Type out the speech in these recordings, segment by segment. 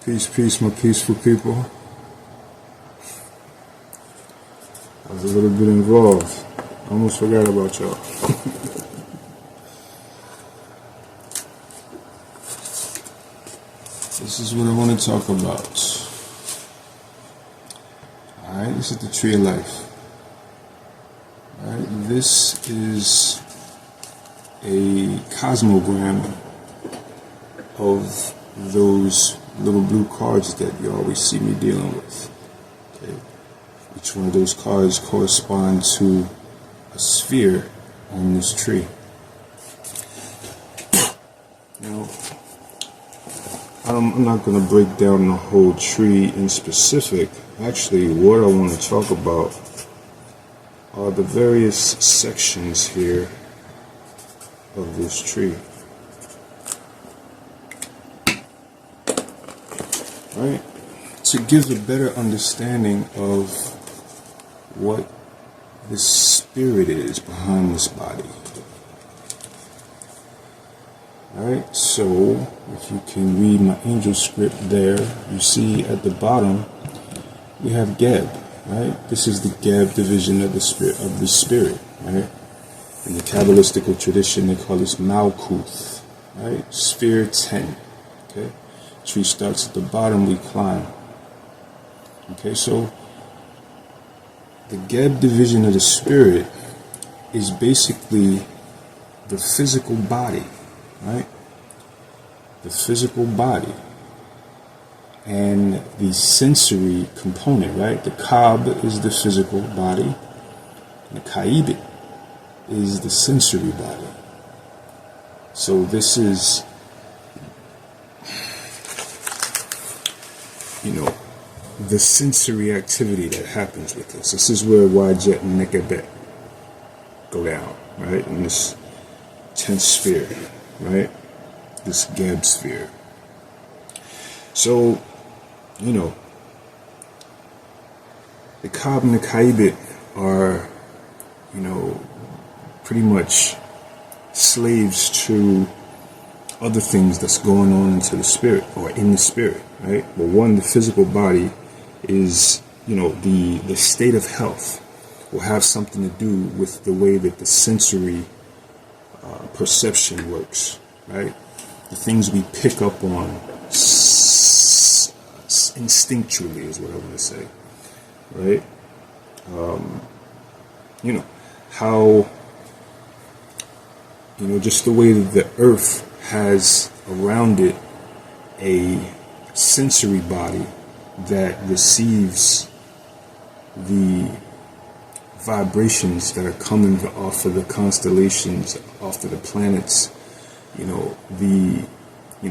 Peace, peace, my peaceful people. I was a little bit involved. I almost forgot about y'all. This is what I want to talk about. Alright, this is the tree of life. Alright, this is a cosmogram of those little blue cards that you always see me dealing with. Okay. Each one of those cards correspond to a sphere on this tree. Now, I'm not going to break down the whole tree in specific. Actually, what I want to talk about are the various sections here of this tree. Right? To give a better understanding of what the spirit is behind this body. Alright, so if you can read my angel script there, you see at the bottom we have Geb, right? This is the Geb division of the spirit, right? In the Kabbalistic tradition they call this Malkuth, right? Sphere 10. Okay? Tree starts at the bottom, we climb. Okay, so the Geb division of the spirit is basically the physical body, right? The physical body and the sensory component, right? The Kab is the physical body, and the Kaibit is the sensory body. So this is, the sensory activity that happens with this. This is where Wajet and Nekebet go down, right? In this 10th sphere, right? This Geb sphere. So, the Kab and the Kaibit are, pretty much slaves to other things that's going on into the spirit or in the spirit, right? But one, the physical body is, the state of health will have something to do with the way that the sensory perception works, right? The things we pick up on instinctually is what I want to say, right? How, just the way that the earth has around it a sensory body that receives the vibrations that are coming off of the constellations, off of the planets,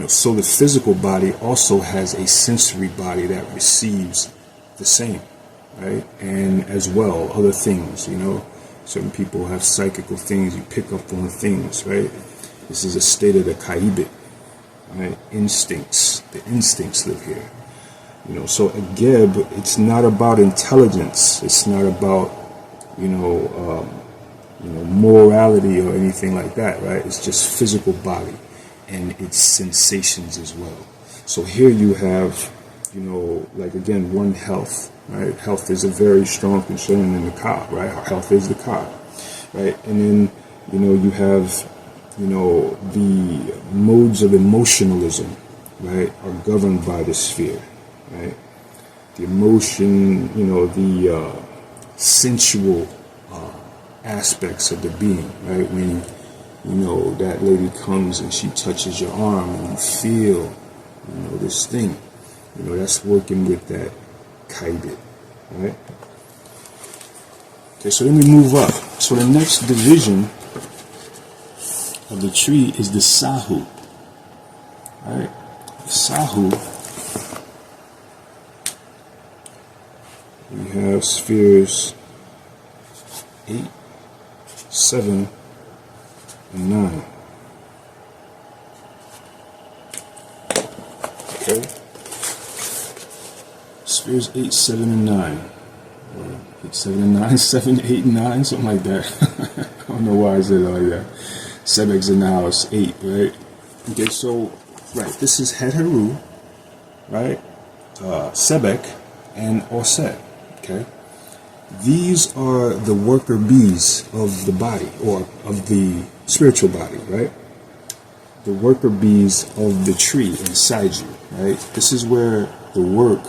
so the physical body also has a sensory body that receives the same, right? And as well, other things, certain people have psychical things, you pick up on things, right? This is a state of the Kaibit, right? Instincts, the instincts live here. So a Geb, it's not about intelligence, it's not about, morality or anything like that, right? It's just physical body and its sensations as well. So here you have, again, one, health, right? Health is a very strong concern in the Ka, right? Health is the Ka, right? And then, you have, the modes of emotionalism, right, are governed by the sphere, right? The emotion, the sensual aspects of the being, right? When, that lady comes and she touches your arm and you feel, this thing, that's working with that Kaibit, right? Okay, so then we move up. So the next division of the tree is the Sahu, right? Sahu, we have spheres 8, 7, and 9. Okay. Spheres 8, 7, and 9. Or 8, 7, and 9, 7, 8, and 9, something like that. I don't know why I said it like that. 7 eggs in the house, 8, right? Okay, so, right, this is Het Haru, right? Sebek and Oset, okay? These are the worker bees of the body, or of the spiritual body, right? The worker bees of the tree inside you, right? This is where the work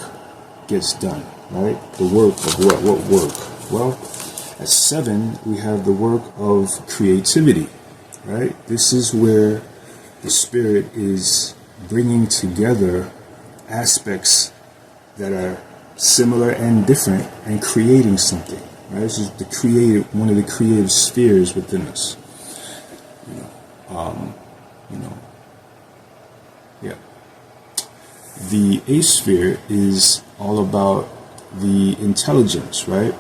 gets done, right? The work of what? What work? Well, at 7, we have the work of creativity, right? This is where the spirit is bringing together aspects that are similar and different and creating something, right? This is the one of the creative spheres within us. Yeah. The A sphere is all about the intelligence, right?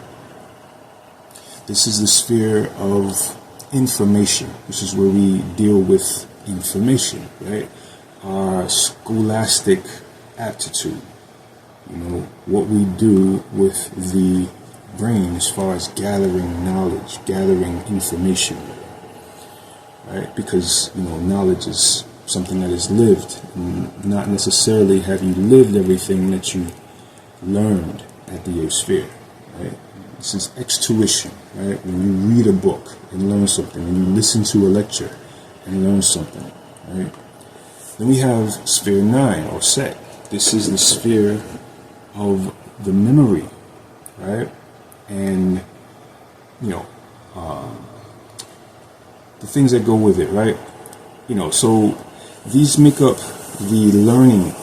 This is the sphere of information. This is where we deal with information, right? Our scholastic aptitude. What we do with the brain as far as gathering knowledge, gathering information, right? Because, knowledge is something that is lived, and not necessarily have you lived everything that you learned at the A sphere, right? This is extuition, right? When you read a book and learn something, when you listen to a lecture and learn something, right? Then we have sphere 9, or Set. This is the sphere of the memory, right? And, the things that go with it, right? So these make up the learning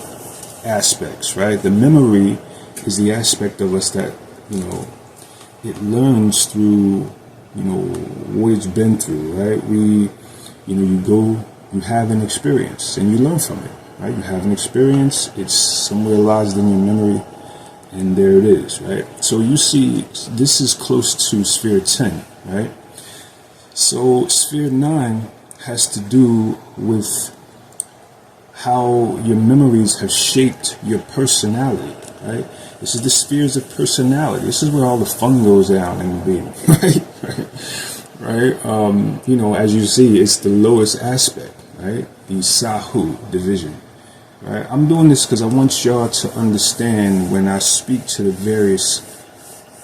aspects, right? The memory is the aspect of us that, it learns through, what it's been through, right? You have an experience and you learn from it, right? You have an experience, it's somewhere lodged in your memory, and there it is, right? So you see, this is close to sphere 10, right? So sphere 9 has to do with how your memories have shaped your personality, right? This is the spheres of personality. This is where all the fun goes down in the being, right? As you see, it's the lowest aspect, right? The Sahu division, right? I'm doing this because I want y'all to understand when I speak to the various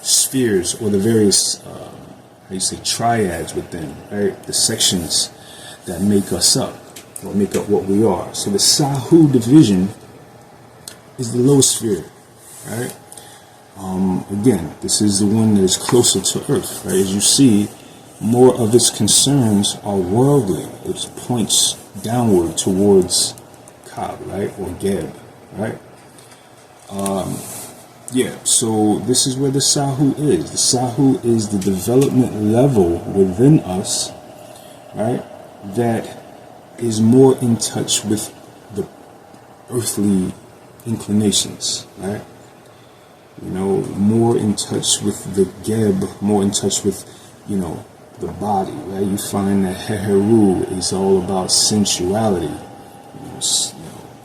spheres, or the various, triads within, right? The sections that make us up, or make up what we are. So the Sahu division is the lowest sphere, right? Again, this is the one that is closer to Earth, right? As you see, more of its concerns are worldly. It points downward towards Kab, right? Or Geb, right? So this is where the Sahu is. The Sahu is the development level within us, right? That is more in touch with the earthly inclinations, right? More in touch with the Geb, more in touch with, the body, right? You find that Heheru is all about sensuality,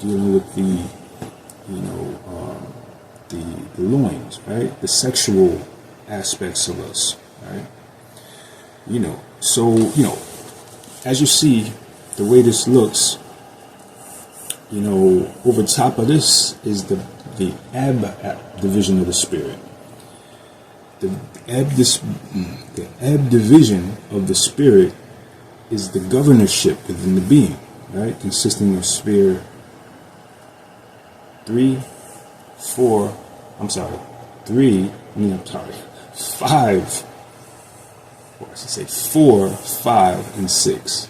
dealing with the loins, right? The sexual aspects of us, right? As you see, the way this looks, over top of this is the Ab division of the spirit. The Ab division of the spirit is the governorship within the being, right? Consisting of sphere 5, or I should say 4, 5, and 6.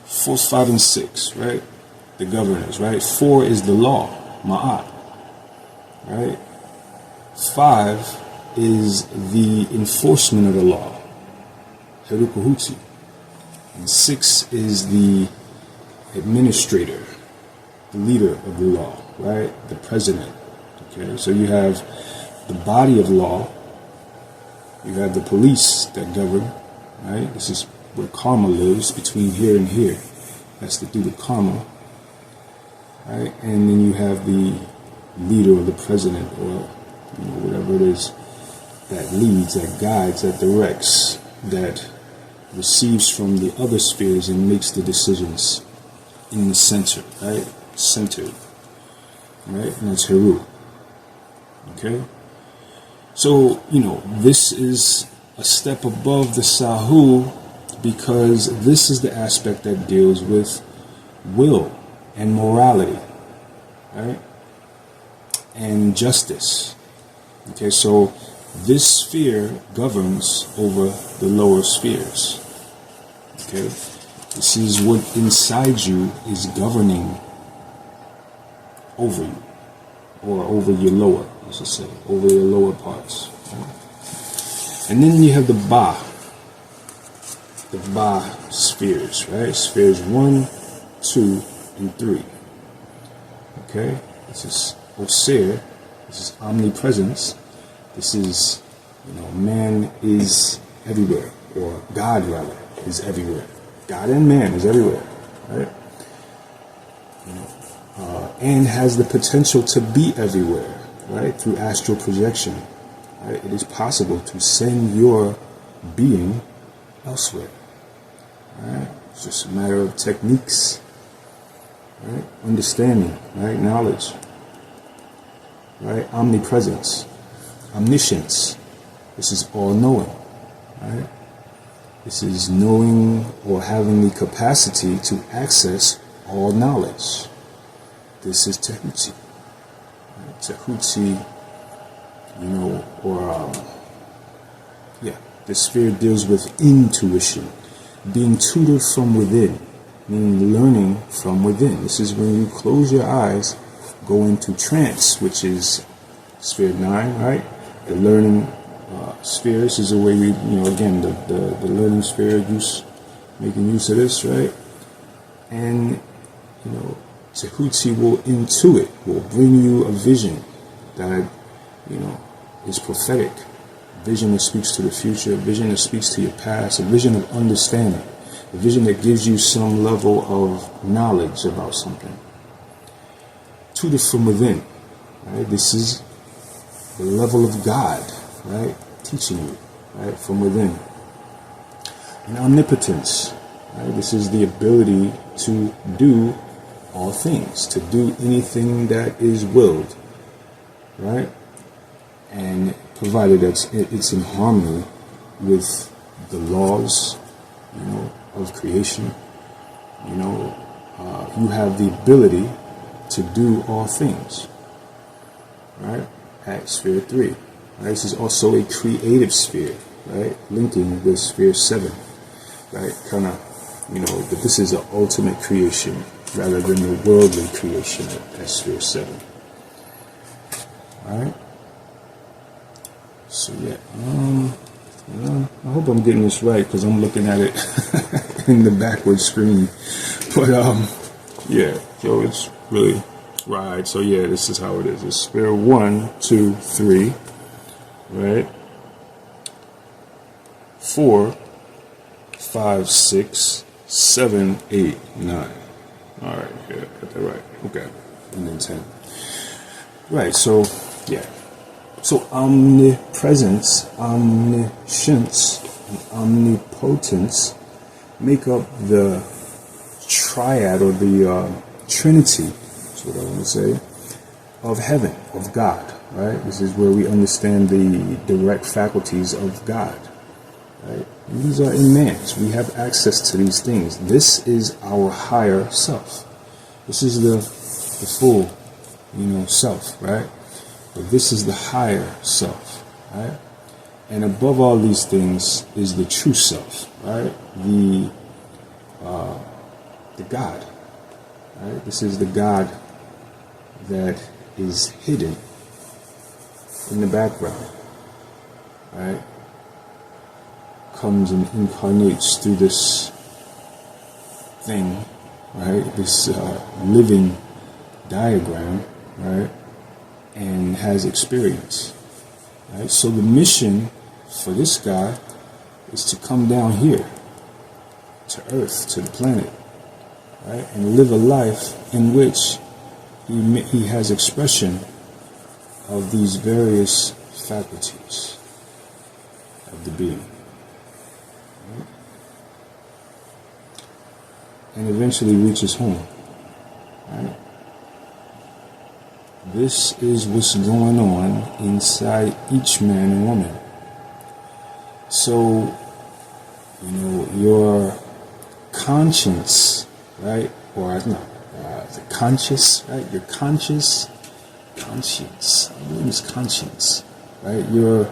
4, 5, and 6, right? The governors, right? 4 is the law, Ma'at, right? 5 is the enforcement of the law, Tehuti. And 6 is the administrator, the leader of the law, right? The president. Okay, so you have the body of law, you have the police that govern, right? This is where karma lives, between here and here. That's to do the karma, right? And then you have the leader, or the president, or whatever it is that leads, that guides, that directs, that receives from the other spheres and makes the decisions in the center, right? Centered, right? And that's Heru. Okay? So, this is a step above the Sahu because this is the aspect that deals with will and morality, right? And justice. Okay, so this sphere governs over the lower spheres. Okay, this is what inside you is governing over you, or over your lower, I should say, over your lower parts. Right? And then you have the Ba spheres, right? Spheres 1, 2, and 3. Okay, this is Osir, this is omnipresence. This is, man is everywhere, or God rather is everywhere. God and man is everywhere, right? And has the potential to be everywhere, right? Through astral projection, right? It is possible to send your being elsewhere, right? It's just a matter of techniques, right? Understanding, right? Knowledge, right? Omnipresence, omniscience. This is all-knowing, right? This is knowing or having the capacity to access all knowledge. This is Tehuti. Right? Tehuti, this sphere deals with intuition, being tutored from within, meaning learning from within. This is when you close your eyes, go into trance, which is sphere 9, right? The learning sphere. This is the way we, again, the learning sphere, making use of this, right? And, Tehuti will intuit, will bring you a vision that, is prophetic. A vision that speaks to the future, a vision that speaks to your past, a vision of understanding, a vision that gives you some level of knowledge about something. Tutored from within, right? This is the level of God, right? Teaching you, right? From within. And omnipotence, right? This is the ability to do all things, to do anything that is willed, right? And provided that it's in harmony with the laws, of creation, you have the ability to do all things, right? At sphere 3, right? This is also a creative sphere, right? Linking with sphere 7, right? Kind of, that this is an ultimate creation rather than the worldly creation at sphere 7. All right. So yeah, I hope I'm getting this right because I'm looking at it in the backward screen. But yeah, so it's really right. So yeah, this is how it is. It's sphere 1, 2, 3, right? 4, 5, 6, 7, 8, 9. All right, yeah, got that right. Okay, and then 10. Right. So yeah. So omnipresence, omniscience, and omnipotence make up the triad or the trinity, that's what I want to say, of heaven, of God, right? This is where we understand the direct faculties of God, right? And these are in man's. We have access to these things. This is our higher self. This is the full, self, right? But this is the higher self, right? And above all these things is the true self, right? The God, right? This is the God that is hidden in the background, right? Comes and incarnates through this thing, right? This living diagram, right? And has experience, right? So the mission for this guy is to come down here to Earth, to the planet, right? And live a life in which he has expression of these various faculties of the being, right? And eventually reaches home, Right? This is what's going on inside each man and woman. So, your conscience, right? Or no, the conscious, right? Your conscience, I believe it's conscience, right? Your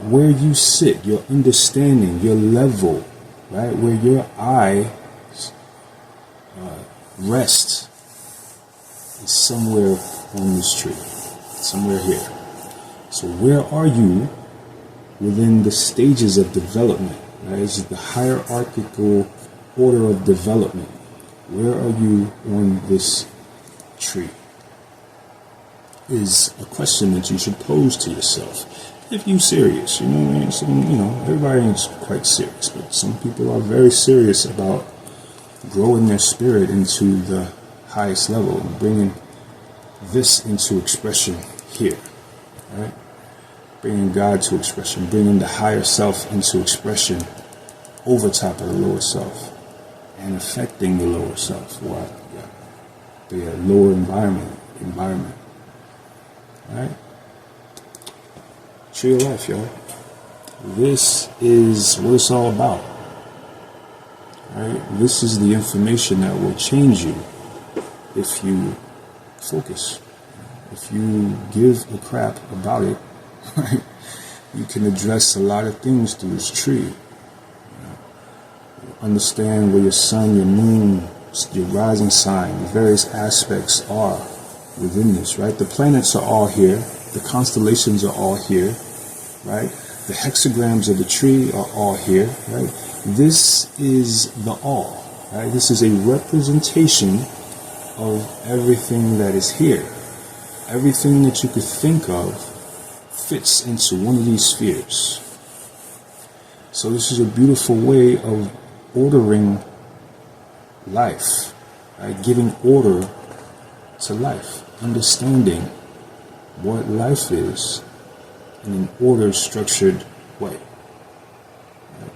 where you sit, your understanding, your level, right? Where your eye rests is somewhere on this tree, somewhere here. So where are you within the stages of development? Right? This is the hierarchical order of development. Where are you on this tree? Is a question that you should pose to yourself. If you're serious, you know what I mean? So, everybody is quite serious, but some people are very serious about growing their spirit into the highest level and bringing this into expression here, right? Bringing God to expression, bringing the higher self into expression over top of the lower self and affecting the lower self, the lower environment, right? Tree of life, y'all. This is what it's all about, right? This is the information that will change you if you focus. If you give a crap about it, right? You can address a lot of things through this tree. Understand where your sun, your moon, your rising sign, the various aspects are within this, right? The planets are all here. The constellations are all here, right? The hexagrams of the tree are all here, right? This is the all, right? This is a representation of everything that is here. Everything that you could think of fits into one of these spheres. So this is a beautiful way of ordering life, right? Giving order to life, understanding what life is in an ordered, structured way, right?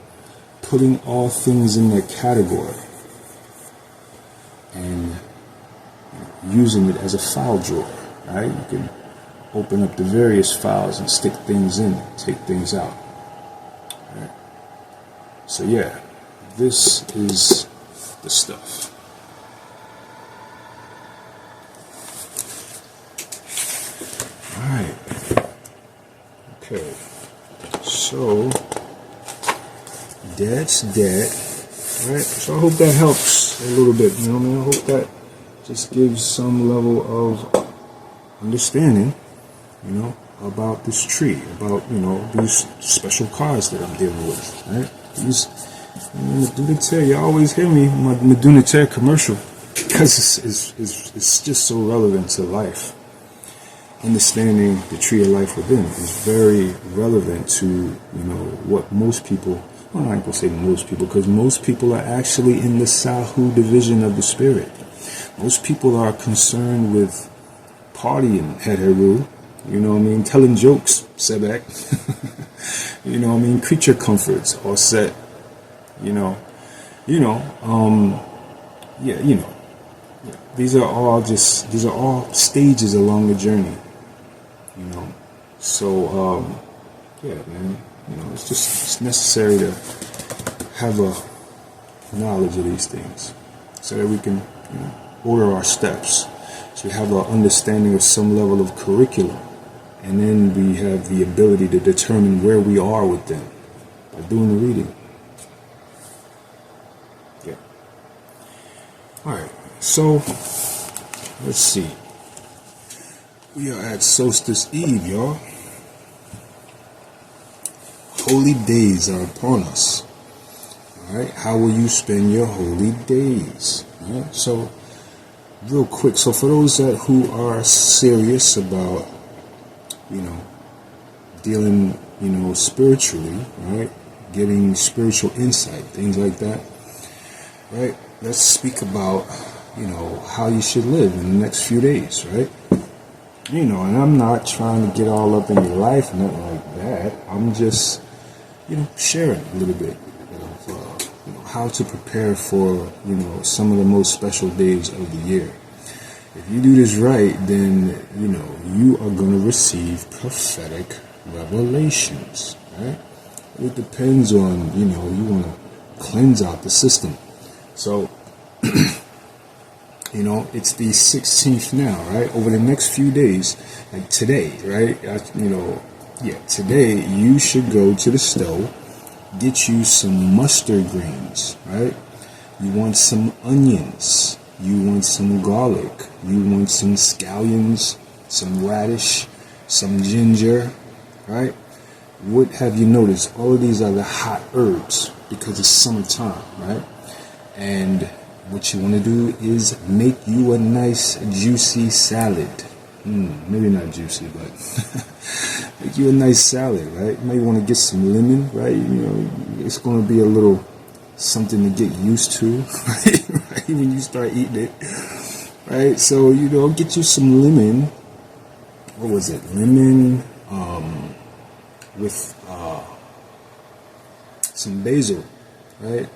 Putting all things in their category and using it as a file drawer, right? You can open up the various files and stick things in, take things out, right? So yeah, this is the stuff. Alright. Okay. So that's that. Alright. So I hope that helps a little bit. You know what I mean? I hope that just gives some level of understanding, about this tree, about, these special cards that I'm dealing with. Right? These Meduniter, you always hear me, my Meduniter commercial, because it's just so relevant to life. Understanding the tree of life within is very relevant to, what most people, well, I ain't gonna say most people, because most people are actually in the Sahu division of the spirit. Most people are concerned with partying, Heru, telling jokes, Sebek, creature comforts, or set, these are all stages along the journey, so, yeah, man, it's necessary to have a knowledge of these things so that we can, order our steps. So we have an understanding of some level of curriculum, and then we have the ability to determine where we are with them by doing the reading. Yeah. Alright, so let's see. We are at Solstice Eve, y'all. Holy days are upon us. Alright, how will you spend your holy days? Alright, so real quick, so for those who are serious about, dealing, spiritually, right, getting spiritual insight, things like that, right, let's speak about, how you should live in the next few days, right? And I'm not trying to get all up in your life, nothing like that. I'm just, sharing a little bit of, how to prepare for, some of the most special days of the year. If you do this right, then, you are going to receive prophetic revelations, right? It depends on, you want to cleanse out the system. So, it's the 16th now, right? Over the next few days, like today, right? Today you should go to the stove, get you some mustard greens, right? You want some onions, you want some garlic, you want some scallions, some radish, some ginger, right? What have you noticed? All of these are the hot herbs because it's summertime, right? And what you want to do is make you a nice juicy salad. Maybe not juicy, but make you a nice salad, right? You might want to get some lemon, right? It's going to be a little something to get used to, right? When you start eating it, right? So, get you some lemon. What was it? Lemon with some basil, right?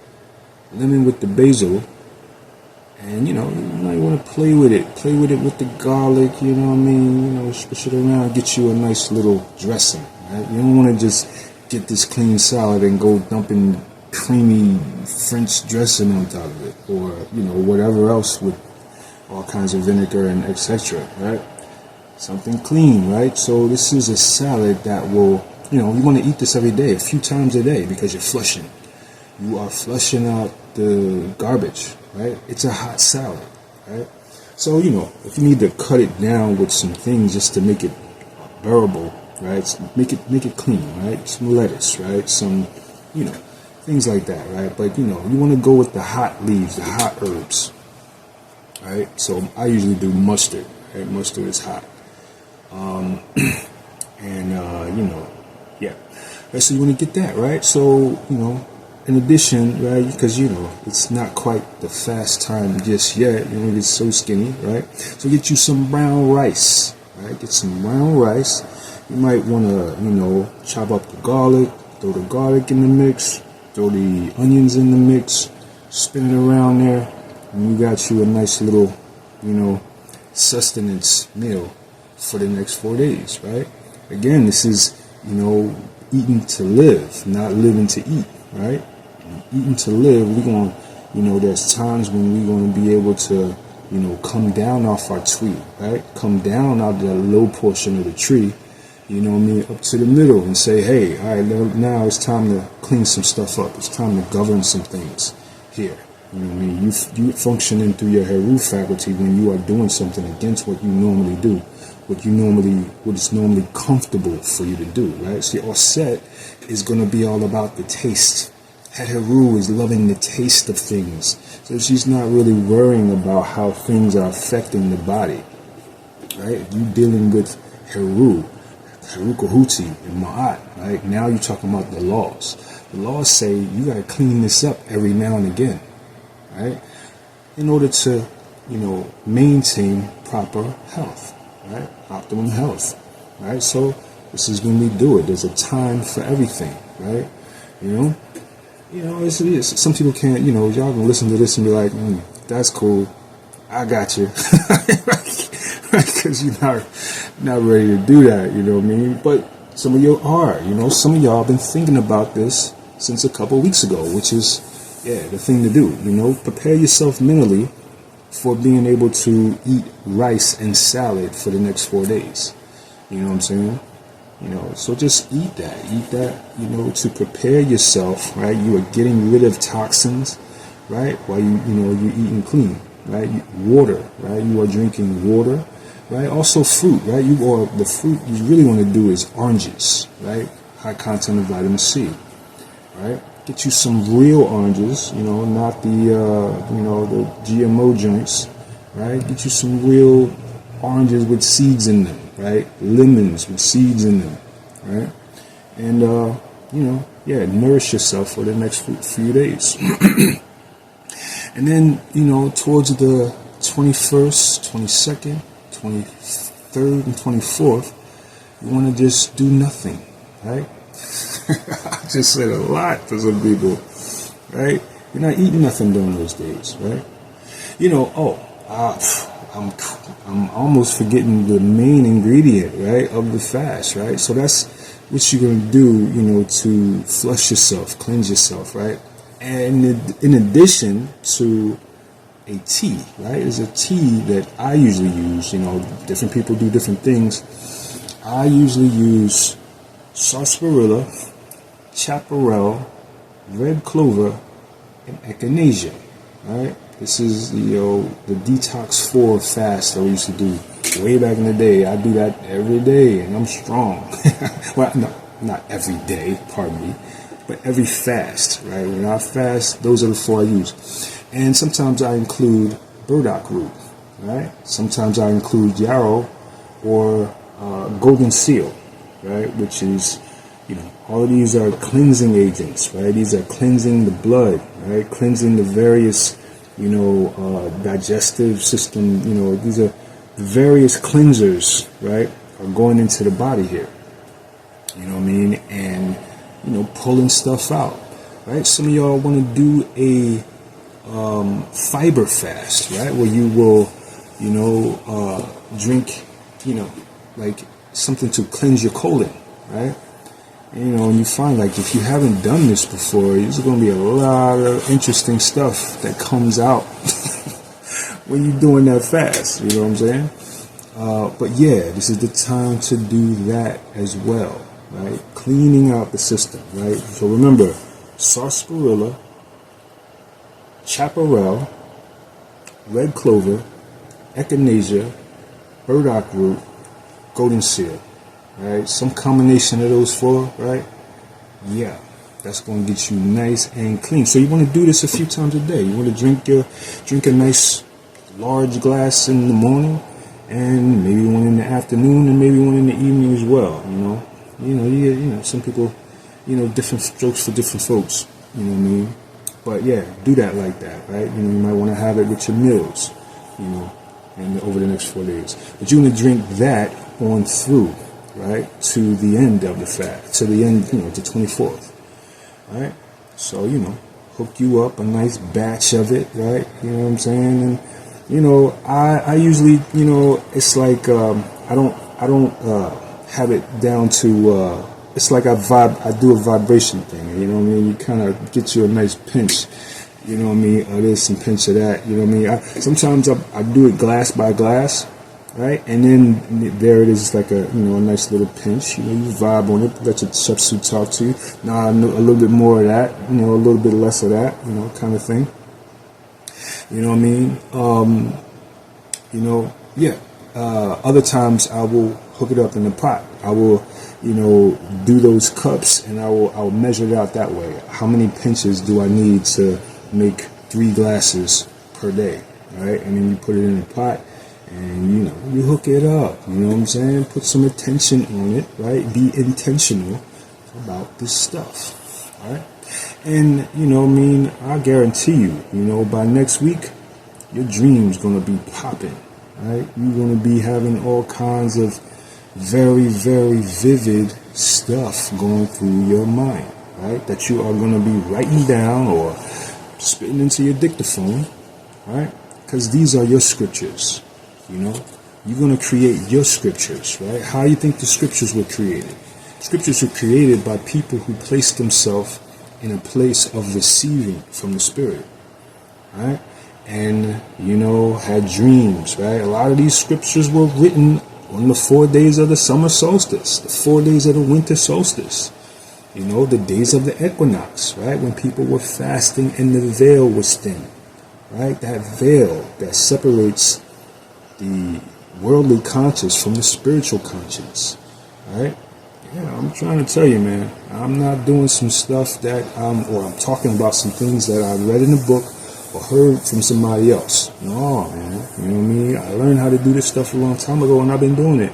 Lemon with the basil. And, you might want to play with it. Play with it with the garlic, squish it around, get you a nice little dressing, right? You don't want to just get this clean salad and go dumping creamy French dressing on top of it. Or, whatever else with all kinds of vinegar and etc., right? Something clean, right? So this is a salad that will, you want to eat this every day, a few times a day, because you're flushing. You are flushing out the garbage, right? It's a hot salad, right? So, if you need to cut it down with some things just to make it bearable, right? Make it clean, right? Some lettuce, right? Some, things like that, right? But, you want to go with the hot leaves, the hot herbs, right? So I usually do mustard, right? Mustard is hot. So you want to get that, right? So, in addition, right, because, it's not quite the fast time just yet. It's so skinny, right? So get you some brown rice, right? Get some brown rice. You might want to, chop up the garlic, throw the garlic in the mix, throw the onions in the mix, spin it around there, and you got you a nice little, sustenance meal for the next 4 days, right? Again, this is, eating to live, not living to eat, right? Eating to live, we're going to, there's times when we're going to be able to, come down off our tree, right? Come down out of the low portion of the tree, up to the middle and say, hey, all right, now it's time to clean some stuff up. It's time to govern some things here. You functioning through your Heru faculty when you are doing something against what you normally do, what is normally comfortable for you to do, right? So your Osset is going to be all about the taste. Heru is loving the taste of things. So she's not really worrying about how things are affecting the body, right? If you're dealing with Heru Tehuti, and Ma'at, right? Now you're talking about the laws. The laws say you got to clean this up every now and again, right? In order to, maintain proper health, right? Optimum health, right? So this is when we do it. There's a time for everything, right? It's some people can't, y'all can listen to this and be like, that's cool. I got you. Because you're not ready to do that, you know what I mean? But some of you are, some of y'all have been thinking about this since a couple of weeks ago, which is, the thing to do, prepare yourself mentally for being able to eat rice and salad for the next 4 days. You know what I'm saying? So just eat that, to prepare yourself, right? You are getting rid of toxins, right? While you're eating clean, right? Water, right? You are drinking water, right? Also fruit, right? The fruit you really want to do is oranges, right? High content of vitamin C, right? Get you some real oranges, not the GMO joints, right? Get you some real oranges with seeds in them, right? Lemons with seeds in them, right? And, nourish yourself for the next few days. And then, towards the 21st, 22nd, 23rd, and 24th, you want to just do nothing, right? I just said a lot to some people, right? You're not eating nothing during those days, right? I'm almost forgetting the main ingredient, right, of the fast, right? So that's what you're going to do, to flush yourself, cleanse yourself, right? And in addition to a tea, right? There's a tea that I usually use. Different people do different things. I usually use sarsaparilla, chaparral, red clover, and echinacea, right? This is the detox 4 fast that we used to do way back in the day. I do that every day, and I'm strong. Well, no, not every day, pardon me, but every fast, right? When I fast, those are the 4 I use. And sometimes I include burdock root, right? Sometimes I include yarrow or golden seal, right? Which is, all of these are cleansing agents, right? These are cleansing the blood, right? Cleansing the various, digestive system, these are the various cleansers, right? Are going into the body here. You know what I mean? And, pulling stuff out, right? Some of y'all want to do a fiber fast, right? Where you will, drink, like something to cleanse your colon, right? And you find, like, if you haven't done this before, there's going to be a lot of interesting stuff that comes out when you're doing that fast, you know what I'm saying? But yeah, this is the time to do that as well, right? Cleaning out the system, right? So remember, sarsaparilla, chaparral, red clover, echinacea, burdock root, golden seal, right? Some combination of those 4, right? Yeah, that's going to get you nice and clean. So you want to do this a few times a day. You want to drink a nice large glass in the morning, and maybe one in the afternoon, and maybe one in the evening as well. Some people, different strokes for different folks. You know what I mean? But yeah, do that like that, right? You might want to have it with your meals, and over the next 4 days. But you're going to drink that on through, right, to the end of the fast, to the end, the 24th, right? So, hook you up a nice batch of it, right? You know what I'm saying? And, I usually, it's like, I don't have it down to, it's like I do a vibration thing, you know what I mean? You kind of get you a nice pinch, you know what I mean, of this and pinch of that, you know what I mean? Sometimes I do it glass by glass, right? And then there it is, like a nice little pinch, you vibe on it, let your substitute talk to you. Now a little bit more of that, a little bit less of that, kind of thing. You know what I mean? Yeah. Other times I will hook it up in the pot. I will, do those cups, and I'll measure it out that way. How many pinches do I need to make 3 glasses per day, right? And then you put it in the pot, and you hook it up. You know what I'm saying? Put some attention on it, right? Be intentional about this stuff, all right? And I guarantee you, by next week, your dream's gonna be popping, right? You're gonna be having all kinds of very, very vivid stuff going through your mind, right? That you are going to be writing down or spitting into your dictaphone, right? Because these are your scriptures, You're going to create your scriptures, right? How you think the scriptures were created? Scriptures were created by people who placed themselves in a place of receiving from the Spirit, right? And, had dreams, right? A lot of these scriptures were written on the 4 days of the summer solstice, the 4 days of the winter solstice, the days of the equinox, right? When people were fasting and the veil was thin, right? That veil that separates the worldly conscious from the spiritual conscience, right? Yeah, I'm trying to tell you, man, I'm not doing some stuff that I'm talking about some things that I read in a book or heard from somebody else. No, man. You know what I mean? I learned how to do this stuff a long time ago, and I've been doing it.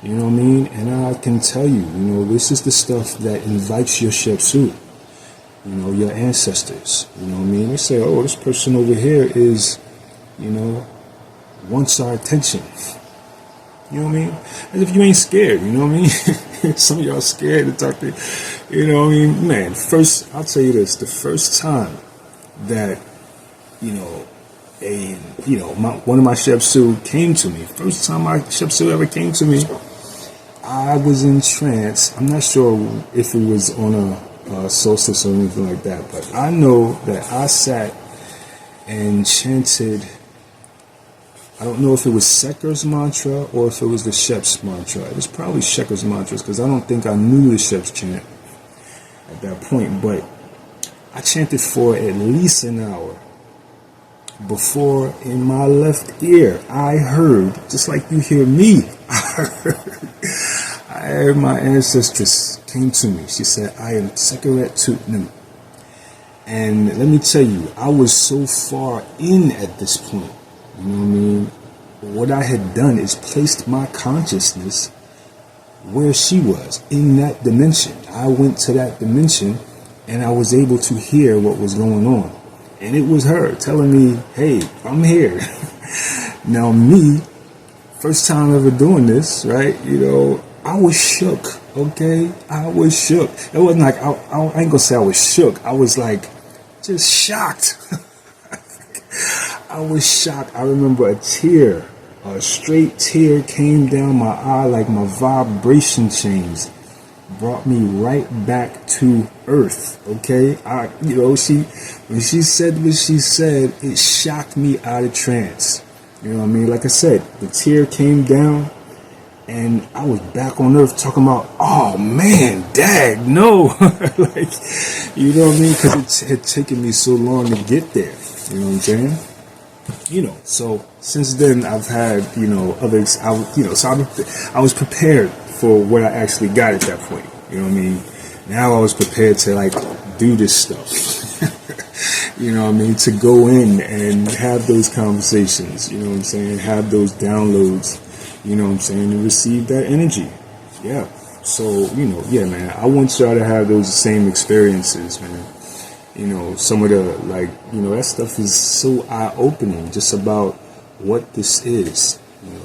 You know what I mean? And I can tell you, this is the stuff that invites your Shepsut, your ancestors. You know what I mean? They say, oh, this person over here is, wants our attention. You know what I mean? As if you ain't scared, you know what I mean? Some of y'all scared to talk to, you know what I mean? Man, I'll tell you this, the first time that, one of my Shepsu came to me. First time my Shepsu ever came to me, I was in trance. I'm not sure if it was on a solstice or anything like that, but I know that I sat and chanted. I don't know if it was Seker's mantra or if it was the Shep's mantra. It was probably Seker's mantras because I don't think I knew the Shep's chant at that point, but I chanted for at least an hour before in my left ear I heard, just like you hear me, I heard my ancestress came to me. She said, I am Sekeret Tutnim. And let me tell you, I was so far in at this point. You know what I mean? What I had done is placed my consciousness where she was, in that dimension. I went to that dimension and I was able to hear what was going on. And it was her telling me, hey, I'm here. Now me, first time ever doing this, right? I was shook, okay? I was shook. It wasn't like, I ain't gonna say I was shook. I was like, just shocked. I was shocked. I remember a straight tear came down my eye, like my vibration chains brought me right back to earth. Okay, when she said what she said, it shocked me out of trance. You know what I mean? Like I said, the tear came down, and I was back on earth talking about, oh man, dag, no, like, you know what I mean? Because it had taken me so long to get there. You know what I'm saying? So since then I've had, others, so I was prepared for what I actually got at that point. You know what I mean? Now I was prepared to like do this stuff. You know what I mean? To go in and have those conversations, you know what I'm saying? Have those downloads, you know what I'm saying? And receive that energy. Yeah. So, yeah, man, I want y'all to have those same experiences, man. Some of the, that stuff is so eye-opening just about what this is.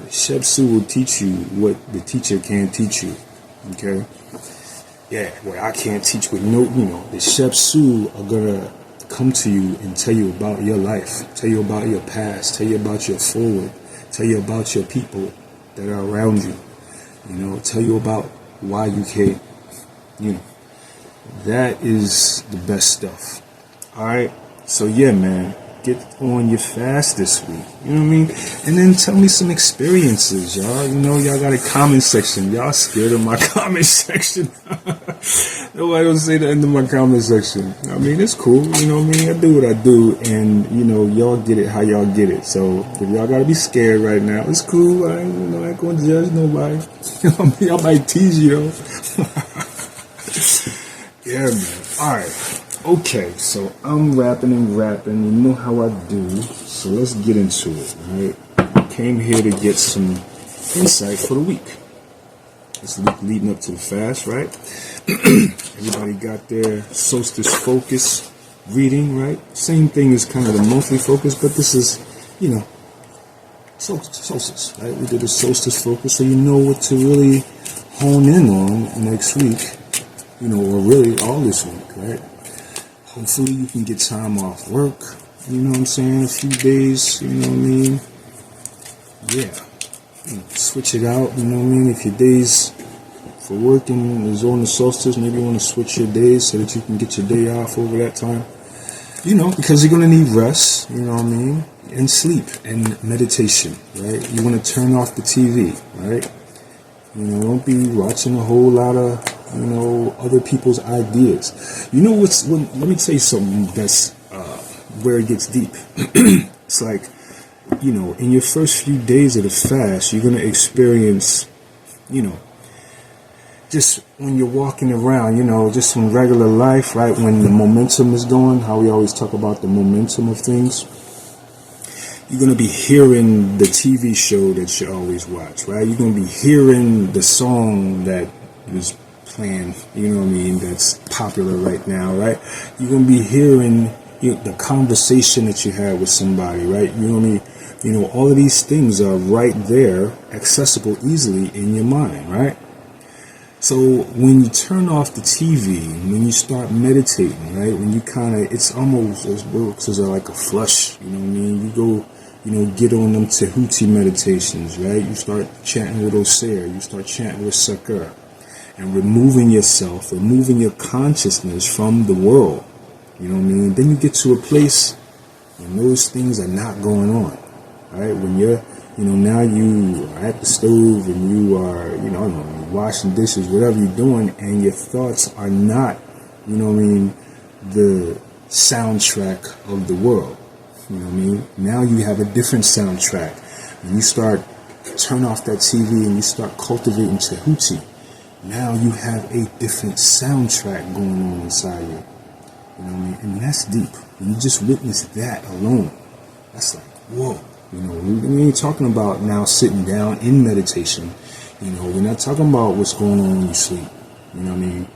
Shepsu will teach you what the teacher can't teach you. Okay? Yeah, well, I can't teach with the Shepsu are gonna come to you and tell you about your life, tell you about your past, tell you about your forward, tell you about your people that are around you, tell you about why you came. That is the best stuff. Alright, so yeah, man, get on your fast this week. You know what I mean? And then tell me some experiences, y'all. Y'all got a comment section. Y'all scared of my comment section. Nobody don't say the end of my comment section. I mean, it's cool. You know what I mean? I do what I do, and y'all get it how y'all get it. So if y'all gotta be scared right now, it's cool. I ain't gonna judge nobody. I might tease you though. Yeah, man. Alright. Okay, so I'm rapping. You know how I do. So let's get into it, alright? I came here to get some insight for the week. This week leading up to the fast, right? Everybody got their Solstice focus reading, right? Same thing as kind of the monthly focus, but this is, Solstice, right? We did a Solstice focus, so you know what to really hone in on next week, or really all this week, right? Hopefully you can get time off work, you know what I'm saying, a few days, you know what I mean? Yeah, switch it out, you know what I mean? If your days for working is on the solstice, maybe you want to switch your days so that you can get your day off over that time. Because you're going to need rest, you know what I mean? And sleep and meditation, right? You want to turn off the TV, right? Don't be watching a whole lot of other people's ideas. Let me tell you something that's where it gets deep. It's like, in your first few days of the fast, you're going to experience, just when you're walking around, just in regular life, right? When the momentum is going, how we always talk about the momentum of things. You're going to be hearing the TV show that you always watch, right? You're going to be hearing the song that was playing, you know what I mean, that's popular right now, right? You're going to be hearing the conversation that you had with somebody, right? You know what I mean? All of these things are right there, accessible easily in your mind, right? So when you turn off the TV, when you start meditating, right, when you kind of, it's almost, it works as like a flush, you know what I mean? You go, you know, get on them Tehuti meditations, right? You start chanting with Osir, you start chanting with Sakar, and removing yourself, removing your consciousness from the world, you know what I mean? Then you get to a place when those things are not going on, right? When you're, you know, now you are at the stove and you are, you know, I don't know, washing dishes, whatever you're doing, and your thoughts are not, you know what I mean, the soundtrack of the world. You know what I mean? Now you have a different soundtrack. When you start, turn off that TV and you start cultivating Tehuti, now you have a different soundtrack going on inside you. You know what I mean? And that's deep. When you just witness that alone, that's like, whoa. You know, we ain't talking about now sitting down in meditation. You know, we're not talking about what's going on when you sleep. You know what I mean?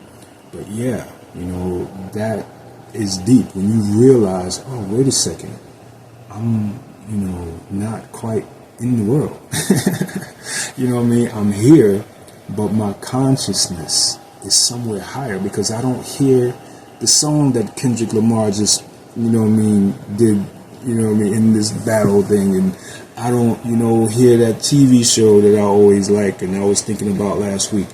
But yeah, you know, that is deep. When you realize, oh, wait a second, I'm, you know, not quite in the world. You know what I mean? I'm here, but my consciousness is somewhere higher because I don't hear the song that Kendrick Lamar just, you know what I mean, did, you know what I mean, in this battle thing, and I don't, you know, hear that TV show that I always like and I was thinking about last week.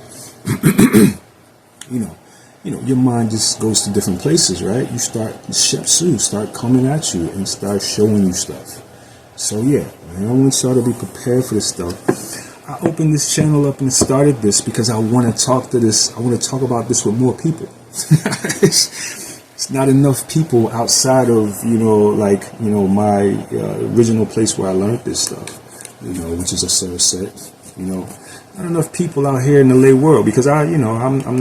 You know, your mind just goes to different places, right? You start, Shepsu start coming at you and start showing you stuff. So yeah, man, I want y'all to be prepared for this stuff. I opened this channel up and started this because I want to talk about this with more people. It's not enough people outside of, you know, like, you know, my original place where I learned this stuff, you know, which is a sunset, you know. Not enough people out here in the lay world because I'm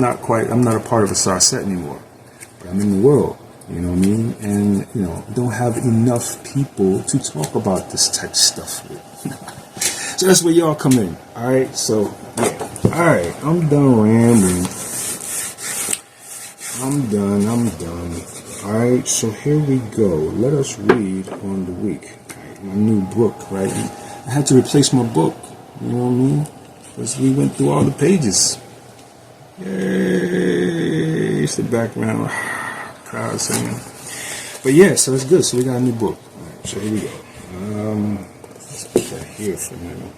not a part of a sunset anymore, but I'm in the world, you know what I mean? And, you know, don't have enough people to talk about this type of stuff with. So that's where y'all come in, all right? So, yeah, all right, I'm done rambling. I'm done. All right, so here we go. Let us read on the week. Right, my new book, right? I had to replace my book, you know what I mean? Because we went through all the pages. Yay! It's the background crowd singing. But yeah, so it's good. So we got a new book. All right, so here we go. Let's put that here for now.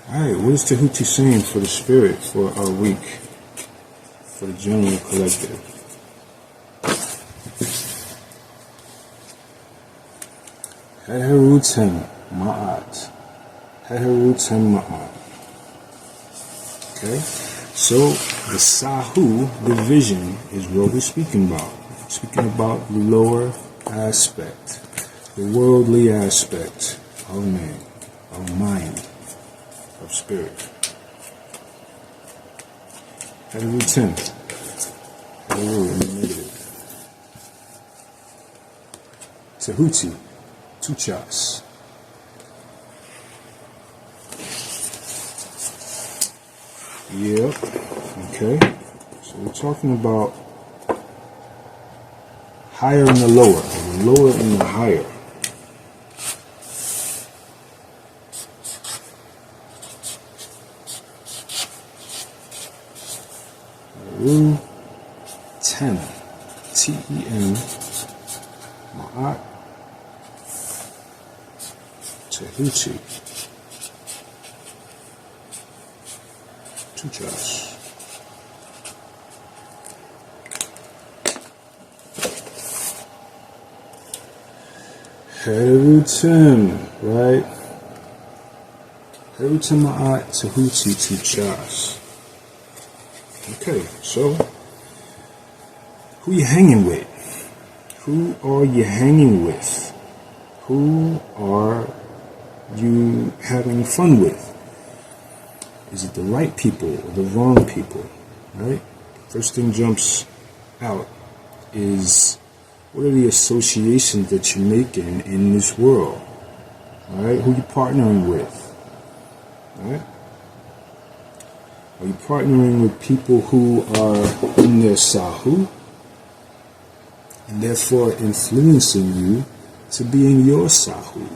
Alright, what is Tehuti saying for the spirit for our week? For the general collective. Heherutem Ma'at. Heherutem Ma'at. Okay? So, the Sahu division is what we're speaking about. Speaking about the lower aspect. The worldly aspect of man. Of mind. Of spirit. Heherutem. Heheru in the negative. Tehuti. Tuchas. Yep. Okay. So we're talking about higher and the lower, or the lower and the higher. Tem. T-E-M. Ma'at. Tehuti. Tuchas. Heherutem, right? Heherutem Ma'at Tehuti Tuchas. Okay, so who you hanging with? Who are you hanging with? Who are you having fun with? Is it the right people or the wrong people? Right? First thing jumps out is what are the associations that you're making in this world? All right? Who you partnering with? All right? Are you partnering with people who are in their sahu and therefore influencing you to be in your sahu?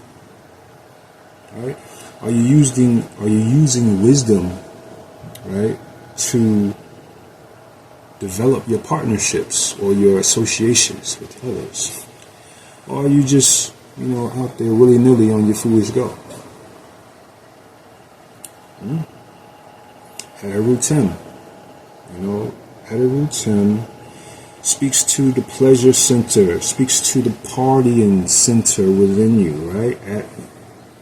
All right? Are you using wisdom, right, to develop your partnerships or your associations with others? Or are you just, out there willy-nilly on your foolish go? Tehuti, Tehuti speaks to the pleasure center, speaks to the partying center within you, right? At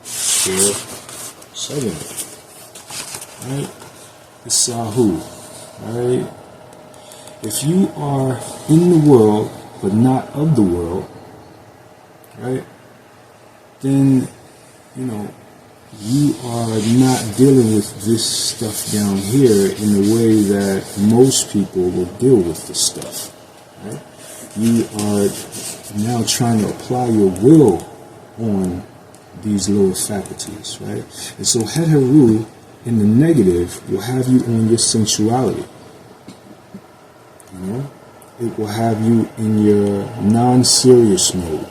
square 7, right? The Sahu, right? If you are in the world but not of the world, right? Then, you are not dealing with this stuff down here in the way that most people will deal with this stuff, right? You are now trying to apply your will on these lower faculties, right? And so Heteru in the negative will have you on your sensuality. It will have you in your non-serious mode.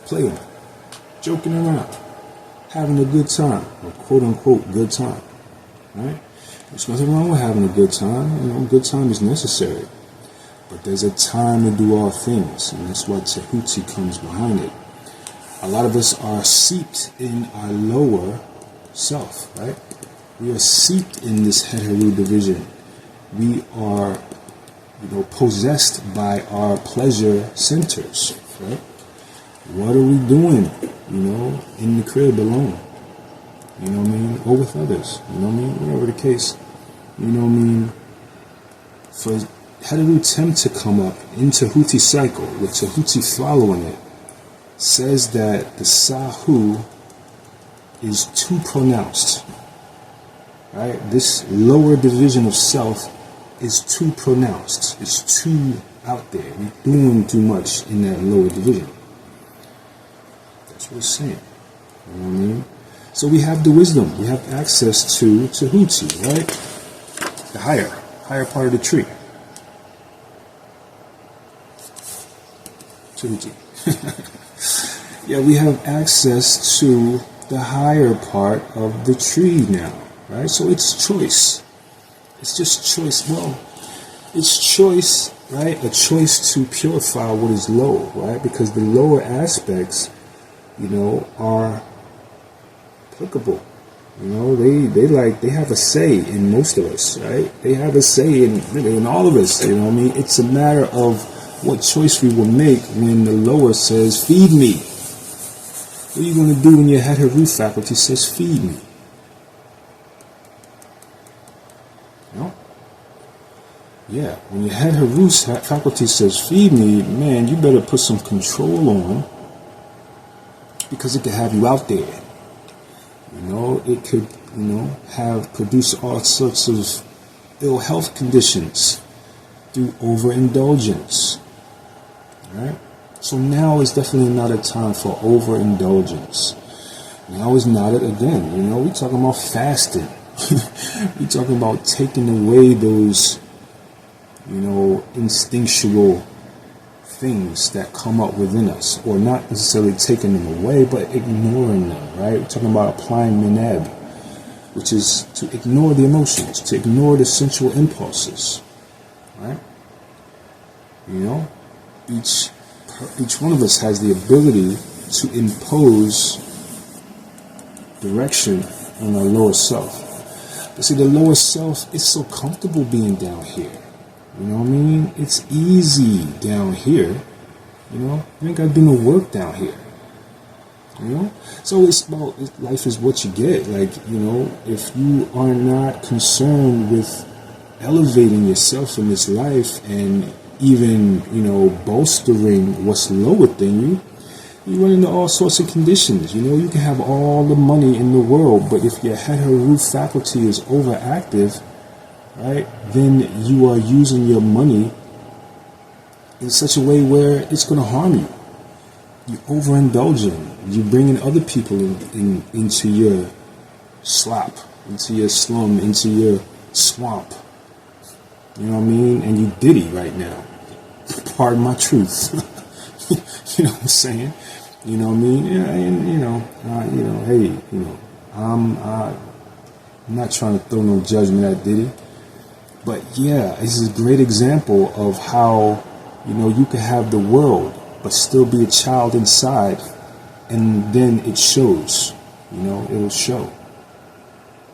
Playing, joking around, having a good time, or quote-unquote good time, right? There's nothing wrong with having a good time. Good time is necessary. But there's a time to do all things, and that's why Tehuti comes behind it. A lot of us are seeped in our lower self, right? We are seeped in this Heteru division. We are, possessed by our pleasure centers, right? What are we doing, in the crib alone? Or with others, whatever the case, for Heteru to come up in Tehuti cycle, with Tehuti following it, says that the Sahu is too pronounced, right? This lower division of self is too pronounced. It's too out there. We're doing too much in that lower division. That's what it's saying. You know what I mean? So we have the wisdom. We have access to Tehuti, right? The higher part of the tree. Tehuti. Yeah, we have access to the higher part of the tree now, right? So it's choice. It's just choice. Well, it's choice, right? A choice to purify what is low, right? Because the lower aspects, are applicable. They have a say in most of us, right? They have a say in all of us. It's a matter of what choice we will make when the lower says, feed me. What are you going to do when your Heteru faculty says, feed me? Yeah, when your Heteru faculty says, feed me, man, you better put some control on, because it could have you out there. It could, produce all sorts of ill health conditions through overindulgence. Right? So now is definitely not a time for overindulgence. Now is not it again. We're talking about fasting. We're talking about taking away those, instinctual things that come up within us, or not necessarily taking them away, but ignoring them, right? We're talking about applying mineb, which is to ignore the emotions, to ignore the sensual impulses, right? Each one of us has the ability to impose direction on our lower self. But see, the lower self is so comfortable being down here. It's easy down here. You ain't got to do no work down here. So it's about, life is what you get. If you are not concerned with elevating yourself in this life and even, bolstering what's low within you, you run into all sorts of conditions. You can have all the money in the world, but if your Heteru faculty is overactive, right, then you are using your money in such a way where it's going to harm you. You're overindulging. You're bringing other people into your slop, into your slum, into your swamp. You know what I mean? And you diddy right now. Pardon my truth. You know what I'm saying? You know what I mean? Yeah, and hey, I'm not trying to throw no judgment at Diddy, but yeah, this is a great example of how, you can have the world, but still be a child inside, and then it shows. It'll show.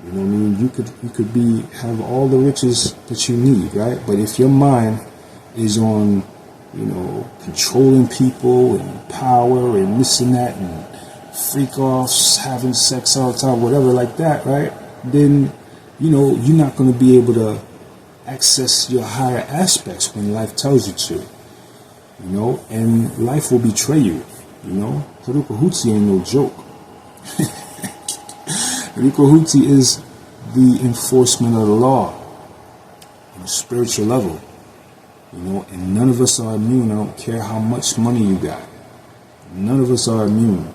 You know what I mean? You could have all the riches that you need, right? But if your mind is on, controlling people and power and this and that and freak offs, having sex all the time, whatever like that, right? Then, you're not going to be able to access your higher aspects when life tells you to, and life will betray you, Tehuti ain't no joke. Tehuti is the enforcement of the law on a spiritual level, and none of us are immune. I don't care how much money you got. None of us are immune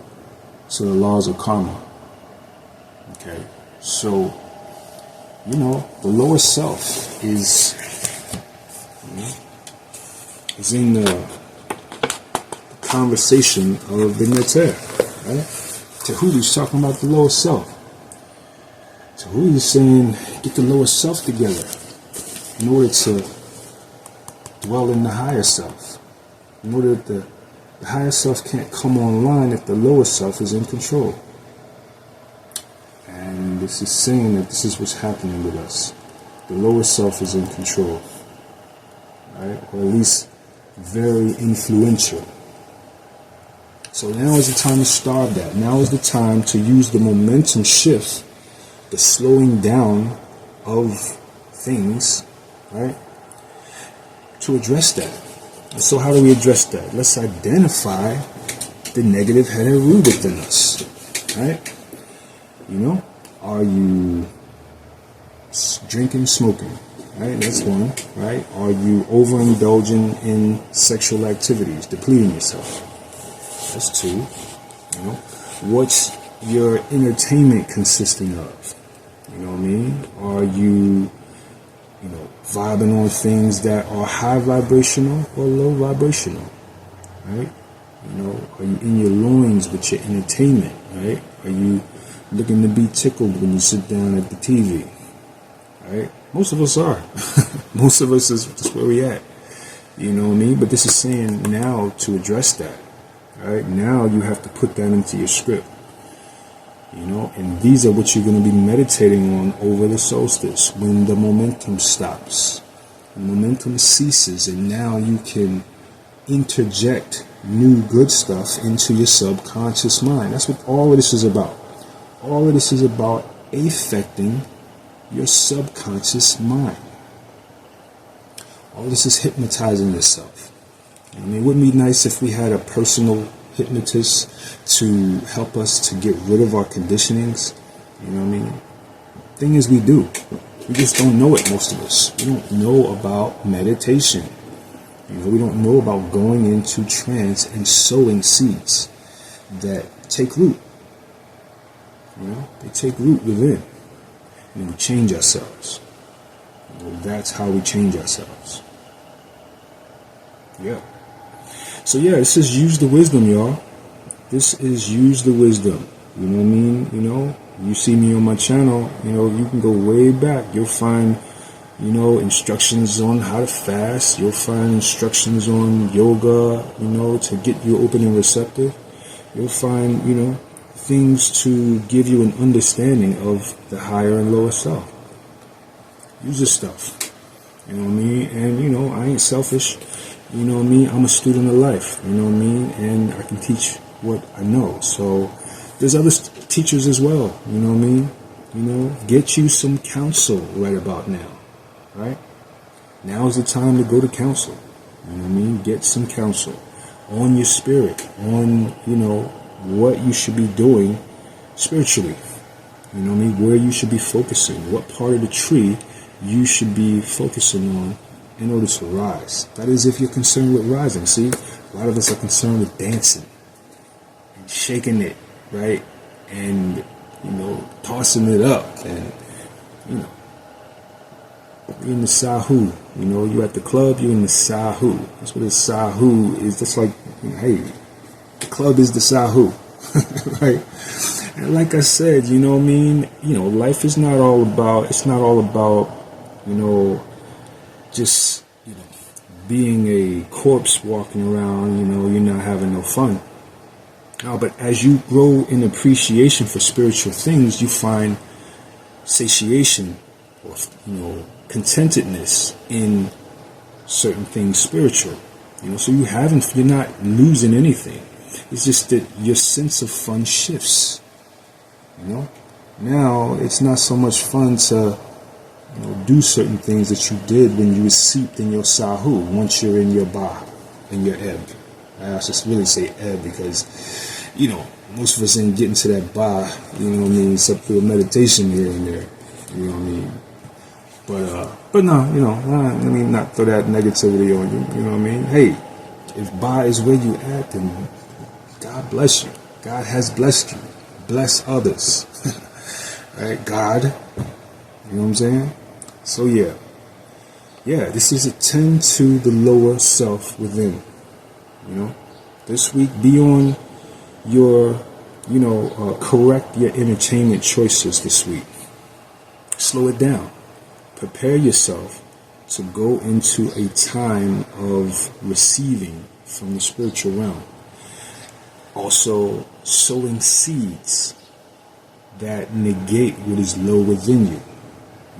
to the laws of karma. Okay, so, the lower self is in the conversation of the Neter, right? Tehuti's talking about the lower self. Tehuti's saying, get the lower self together in order to dwell in the higher self. In order that the higher self can't come online if the lower self is in control. And this is saying that this is what's happening with us. The lower self is in control, right? Or at least very influential. So now is the time to starve that. Now is the time to use the momentum shift, the slowing down of things, right, to address that. And so how do we address that? Let's identify the negative headed root within us, right? Are you drinking, smoking, right? That's one, right? Are you overindulging in sexual activities, depleting yourself? That's two. What's your entertainment consisting of? You know what I mean? Are you, vibing on things that are high vibrational or low vibrational, right? Are you in your loins with your entertainment, right? Are you looking to be tickled when you sit down at the TV, right? Most of us are. Most of us is just where we at. You know what I mean? But this is saying now to address that, right? Now you have to put that into your script. And these are what you're going to be meditating on over the solstice when the momentum stops. The momentum ceases, and now you can interject new good stuff into your subconscious mind. That's what all of this is about. All of this is about affecting your subconscious mind. All this is hypnotizing yourself. It wouldn't be nice if we had a personal hypnotist to help us to get rid of our conditionings. Thing is, we do. We just don't know it, most of us. We don't know about meditation. We don't know about going into trance and sowing seeds that take root. They take root within. And we change ourselves. That's how we change ourselves. Yeah. So yeah, this is use the wisdom, y'all. This is use the wisdom. You know what I mean? You see me on my channel, you can go way back. You'll find, instructions on how to fast. You'll find instructions on yoga, to get you open and receptive. You'll find, things to give you an understanding of the higher and lower self. Use this stuff. You know what I mean? And, I ain't selfish. You know what I mean? I'm a student of life. You know what I mean? And I can teach what I know. So there's other teachers as well. You know what I mean? Get you some counsel right about now. Right? Now is the time to go to counsel. You know what I mean? Get some counsel on your spirit, on, what you should be doing spiritually. You know what I mean? Where you should be focusing. What part of the tree you should be focusing on in order to rise. That is, if you're concerned with rising. See, a lot of us are concerned with dancing and shaking it, right? And, tossing it up. And, you're in the sahu. You at the club, you're in the sahu. That's what a sahu is. That's like, hey, Club is the Sahu, right? And like I said, you know what I mean? You know, life is not all about, it's not all about, you know, just, you know, being a corpse walking around, you know, you're not having no fun. No, but as you grow in appreciation for spiritual things, you find satiation or, you know, contentedness in certain things spiritual. You know, so you're not losing anything. It's just that your sense of fun shifts. You know, now it's not so much fun to, you know, do certain things that you did when you were seeped in your sahu. Once you're in your ba, in your ebb. I should really say ebb because, you know, most of us ain't getting to that ba. You know what I mean? Except for meditation here and there. You know what I mean? But no, you know, let me not throw that negativity on you. You know what I mean? Hey, if ba is where you at, then God bless you. God has blessed you. Bless others. Right? God. You know what I'm saying? So yeah. Yeah, this is a tend to the lower self within. You know? This week, be on your, you know, correct your entertainment choices this week. Slow it down. Prepare yourself to go into a time of receiving from the spiritual realm. Also, sowing seeds that negate what is low within you.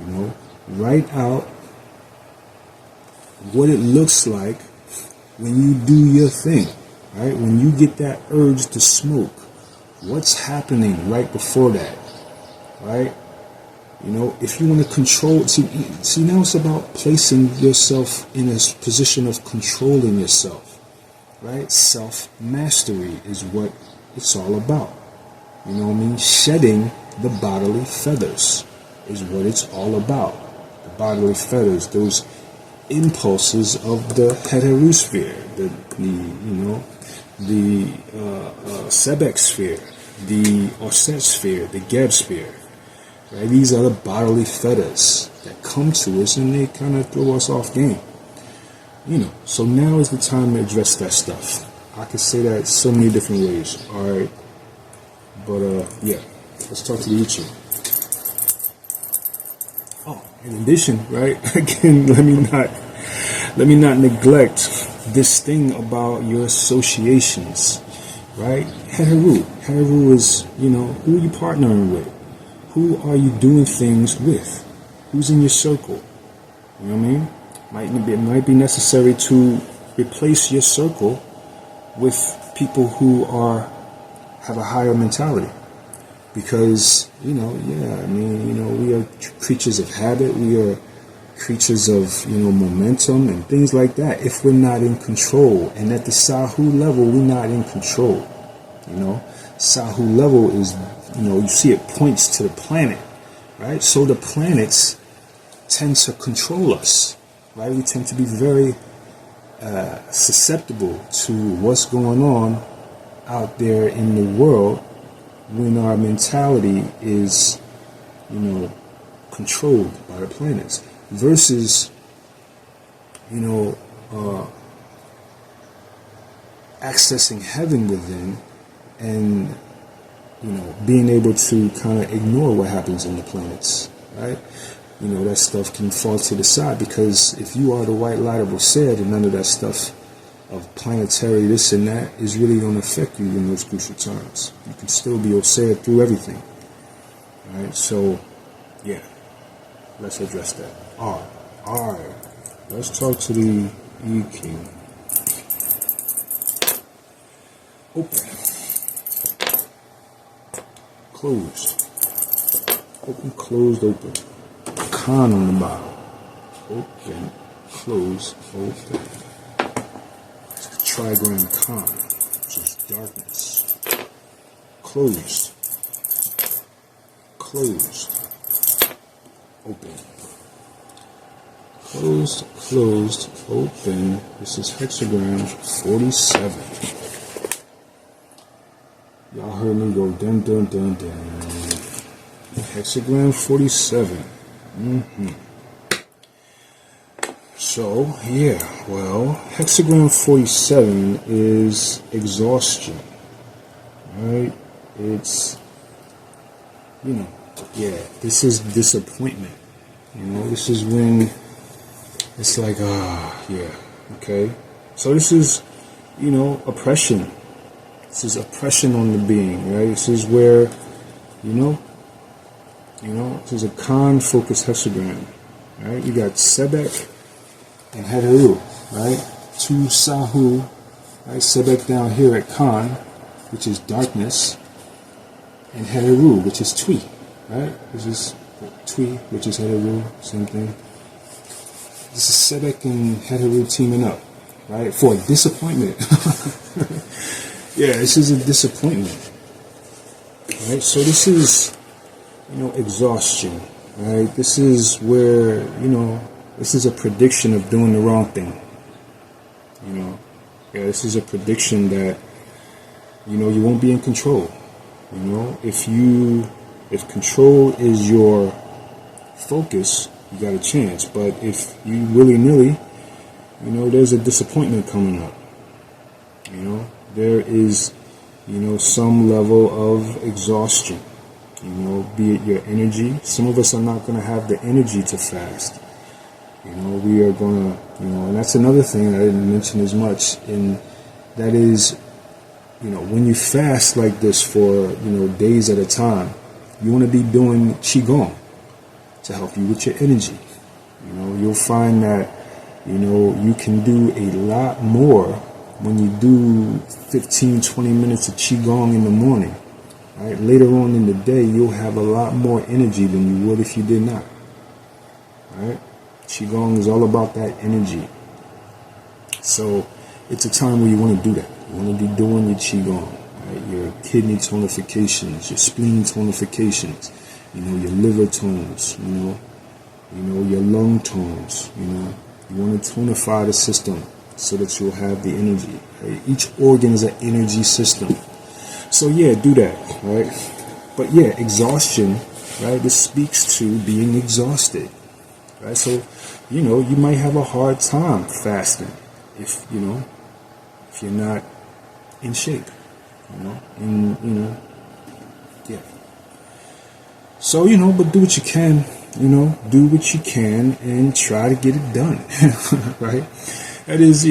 You know, write out what it looks like when you do your thing, right? When you get that urge to smoke, what's happening right before that, right? You know, if you want to control, see now it's about placing yourself in a position of controlling yourself, right? Self-mastery is what it's all about. You know what I mean? Shedding the bodily feathers is what it's all about. The bodily feathers, those impulses of the heterosphere, the Sebek sphere, the Osset sphere, the Geb sphere. Right? These are the bodily feathers that come to us and they kind of throw us off game. You know, so now is the time to address that stuff. I could say that so many different ways. All right. But, yeah, let's talk to the Ichi. Oh, in addition, right, again, let me not neglect this thing about your associations, right? Heteru is, you know, who are you partnering with? Who are you doing things with? Who's in your circle? You know what I mean? It might be necessary to replace your circle with people who have a higher mentality. Because, you know, yeah, I mean, you know, we are creatures of habit. We are creatures of, you know, momentum and things like that. If we're not in control, and at the Sahu level, we're not in control. You know, Sahu level is, you know, you see it points to the planet, right? So the planets tend to control us, right? We tend to be very susceptible to what's going on out there in the world when our mentality is, you know, controlled by the planets versus, you know, accessing heaven within and, you know, being able to kind of ignore what happens in the planets, right? You know, that stuff can fall to the side because if you are the white light of Osed and none of that stuff of planetary this and that is really going to affect you in those crucial times. You can still be Osed through everything. All right, so, yeah, let's address that. All right, let's talk to the E-King. Open. Closed. Open, closed, open. Khan on the bottom. Open, closed, open. Trigram Khan, which is darkness. Closed. Closed. Open. Closed, closed, open. This is hexagram 47. Y'all heard me go dun dun dun dun. Hexagram 47. So, yeah, well, hexagram 47 is exhaustion. right? It's, yeah, this is disappointment. This is when it's like, yeah, okay. So this is, oppression. This is oppression on the being, right? This is where, this is a Khan-focused hexagram, right? You got Sebek and Heteru, right? Two Sahu, right? Sebek down here at Khan, which is darkness, and Heteru, which is Twi, right? This is Twi, which is Heteru, same thing. This is Sebek and Heteru teaming up, right? For a disappointment. Yeah, this is a disappointment, right? So this is, exhaustion, right? This is where, this is a prediction of doing the wrong thing, Yeah, this is a prediction that, you won't be in control, If control is your focus, you got a chance. But if you willy-nilly, there's a disappointment coming up. There is, some level of exhaustion, be it your energy. Some of us are not going to have the energy to fast. We are going to, and that's another thing I didn't mention as much, and that is, when you fast like this for, days at a time, you want to be doing Qigong to help you with your energy. You'll find that, you can do a lot more when you do 15, 20 minutes of Qigong in the morning. Right? Later on in the day, you'll have a lot more energy than you would if you did not. Right? Qigong is all about that energy. So it's a time where you want to do that. You want to be doing your Qigong, right? Your kidney tonifications, your spleen tonifications, your liver tones, your lung tones, You want to tonify the system so that you'll have the energy. Right? Each organ is an energy system. So yeah, do that, right? But yeah, exhaustion, right? This speaks to being exhausted, right? So, you might have a hard time fasting if you're not in shape, yeah. So, but do what you can, do what you can and try to get it done, right? That is,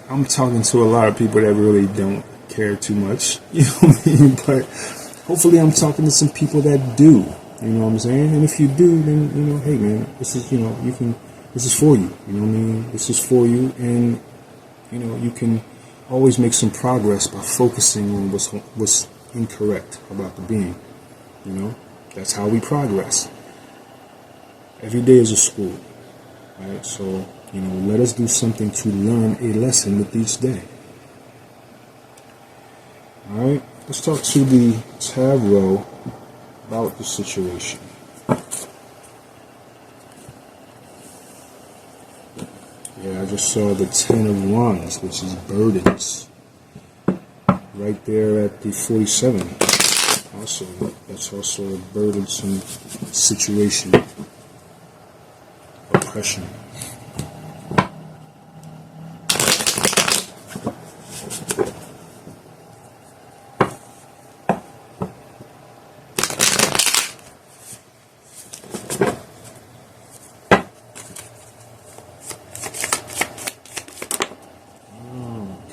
I'm talking to a lot of people that really don't care too much, but hopefully I'm talking to some people that do, and if you do, then, hey man, this is, this is for you, this is for you, and, you can always make some progress by focusing on what's incorrect about the being, that's how we progress. Every day is a school, right? So, let us do something to learn a lesson with each day. All right, let's talk to the tarot about the situation. Yeah, I just saw the 10 of Wands, which is burdens, right there at the 47. Also, that's also a burdensome situation, oppression.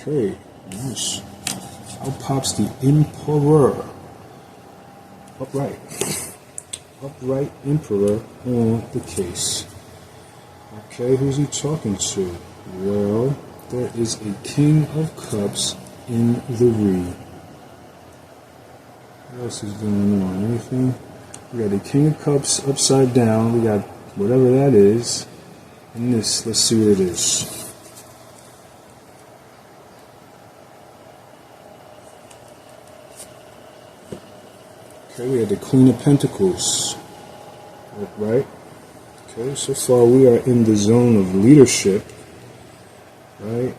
Okay, nice. Out pops the Emperor. Upright. Upright Emperor on the case. Okay, who's he talking to? Well, there is a King of Cups in the read. What else is going on? Anything? We got the King of Cups upside down. We got whatever that is. And this, let's see what it is. Okay, we had the Queen of Pentacles, right? Okay, so far we are in the zone of leadership, right?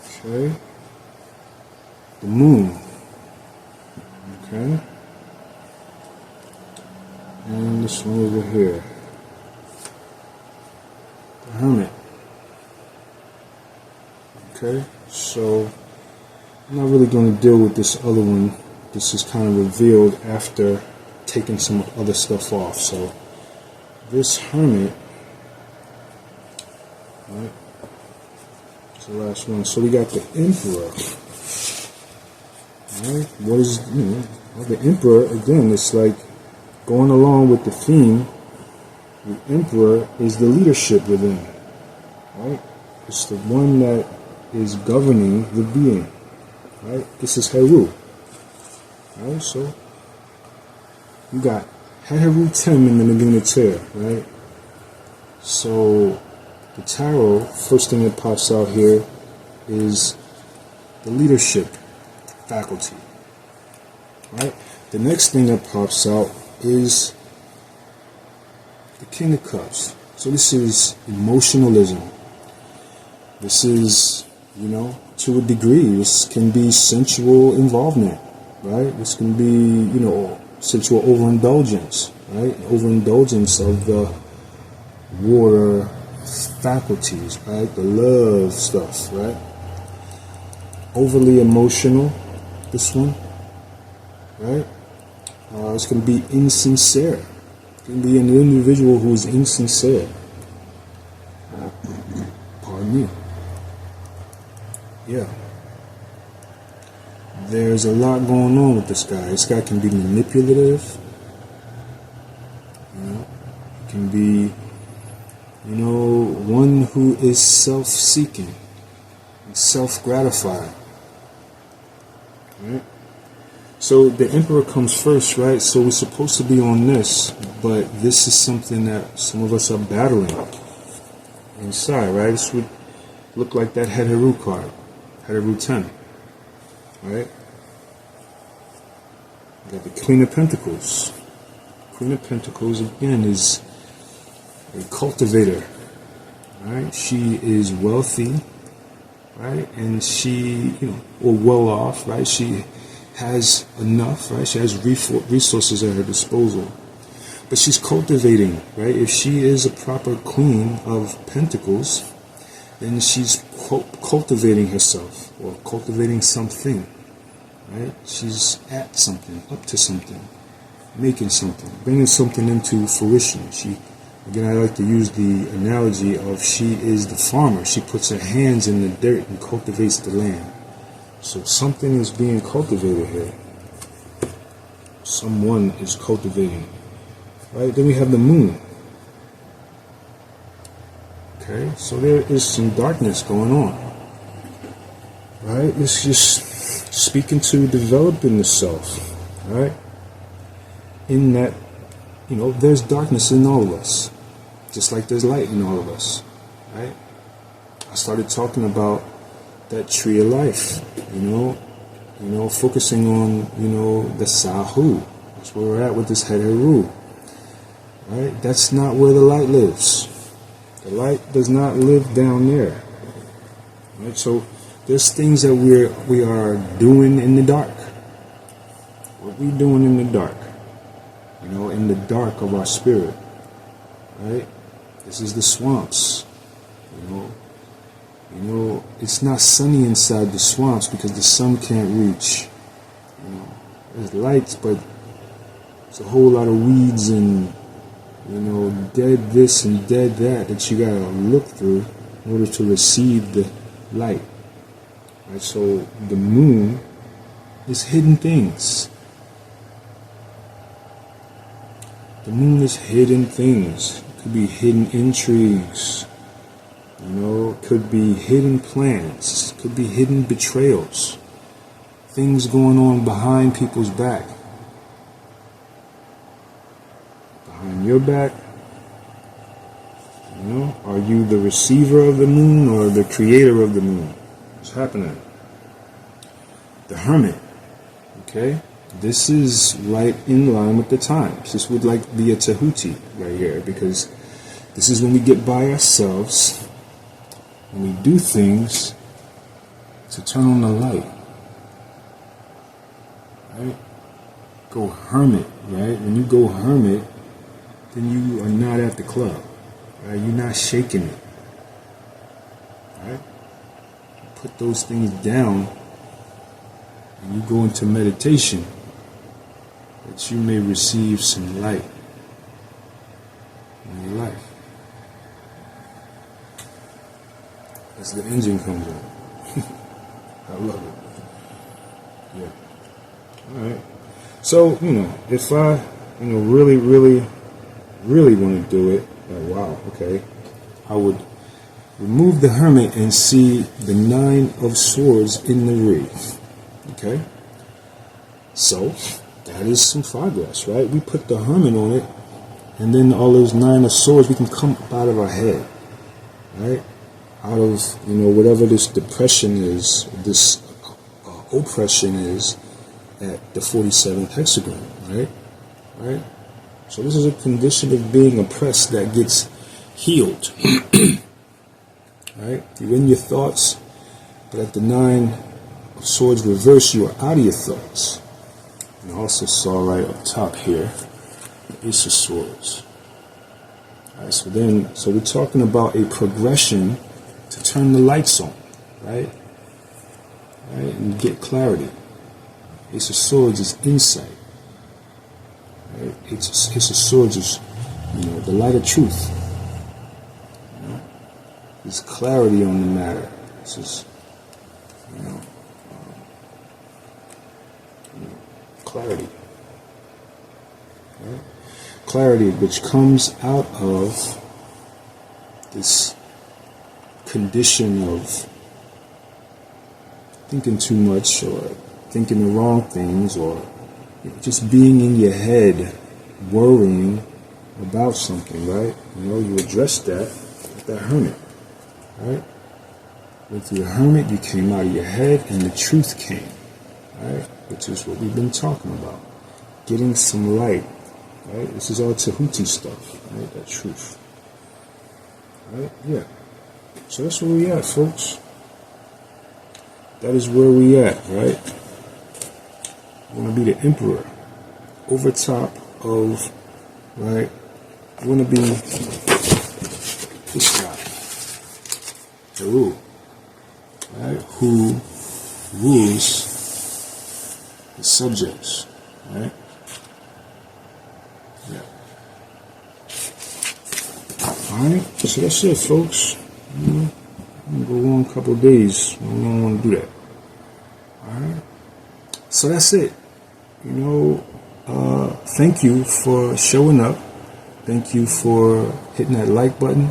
Okay. The Moon, okay? And this one over here. The Hermit. Okay, so I'm not really going to deal with this other one. This is kind of revealed after taking some other stuff off. So this hermit, right? It's the last one. So we got the emperor. Right? What is, well, the emperor, again, it's like going along with the theme. The emperor is the leadership within, right? It's the one that is governing the being, right? This is Heru, right? So you got Heru Tem in the Naginata, right? So the tarot, first thing that pops out here is the leadership faculty, right? The next thing that pops out is the King of Cups. So this is emotionalism. This is, to a degree, this can be sensual involvement, right? This can be, sensual overindulgence, right? Overindulgence of the water faculties, right? The love stuff, right? Overly emotional, this one, right? This can be insincere. It can be an individual who is insincere. Pardon me. Yeah. There's a lot going on with this guy. This guy can be manipulative. He can be, one who is self-seeking, self-gratified. Right? So the emperor comes first, right? So we're supposed to be on this, but this is something that some of us are battling inside, right? This would look like that Heru card, Heru 10, right? We got the Queen of Pentacles. Queen of Pentacles, again, is a cultivator, right? She is wealthy, right? And she, or well off, right? She has enough, right? She has resources at her disposal. But she's cultivating, right? If she is a proper Queen of Pentacles, then she's cultivating herself or cultivating something, right? She's at something, up to something, making something, bringing something into fruition. Again, I like to use the analogy of she is the farmer. She puts her hands in the dirt and cultivates the land. So something is being cultivated here. Someone is cultivating. Right? Then we have the moon. Okay? So there is some darkness going on. Right? It's just speaking to developing the self. Right? In that, there's darkness in all of us. Just like there's light in all of us. Right? I started talking about that tree of life, focusing on, the Sahu. That's where we're at with this Heru. Right? That's not where the light lives. The light does not live down there. Right? So there's things that we are doing in the dark. What we doing in the dark? In the dark of our spirit. Right? This is the swamps. It's not sunny inside the swamps because the sun can't reach. There's lights, but there's a whole lot of weeds and, dead this and dead that you gotta look through in order to receive the light. Right? So the moon is hidden things. The moon is hidden things. It could be hidden intrigues. Could be hidden plans, could be hidden betrayals, things going on behind people's back. Behind your back, are you the receiver of the moon or the creator of the moon? What's happening? The Hermit, okay? This is right in line with the times. This would be a Tehuti right here, because this is when we get by ourselves. And we do things to turn on the light, right? Go hermit, right? When you go hermit, then you are not at the club, right? You're not shaking it, right? Put those things down and you go into meditation, that you may receive some light in your life. As the engine comes on. I love it. Yeah. Alright. So, if I, really want to do it, like, wow, okay, I would remove the hermit and see the 9 of swords in the wreath. Okay? So, that is some progress, right? We put the hermit on it, and then all those 9 of swords, we can come up out of our head, right? Out of, whatever this depression is, this oppression is at the 47th hexagram, right? Right? So this is a condition of being oppressed that gets healed. Right? You're in your thoughts, but at the 9 of swords reverse, you are out of your thoughts. And I also saw right up top here, the Ace of Swords. Alright, so we're talking about a progression to turn the lights on, right? Right? And get clarity. Ace of Swords is insight. Right? Ace of Swords is, the light of truth. There's clarity on the matter. This is, clarity. Right? Clarity which comes out of this condition of thinking too much or thinking the wrong things or just being in your head worrying about something, right? You address that with that hermit, right? With your hermit, you came out of your head and the truth came, right? Which is what we've been talking about. Getting some light, right? This is all Tehuti stuff, right? That truth. Right? Yeah. So that's where we at, folks. That is where we at, right? You want to be the emperor over top of, right? You want to be this guy, Tehuti, right? Who rules the subjects, right? Yeah. Alright, so that's it, folks. I'm gonna go on a couple of days. I don't want to do that. Alright. So that's it. Thank you for showing up. Thank you for hitting that like button.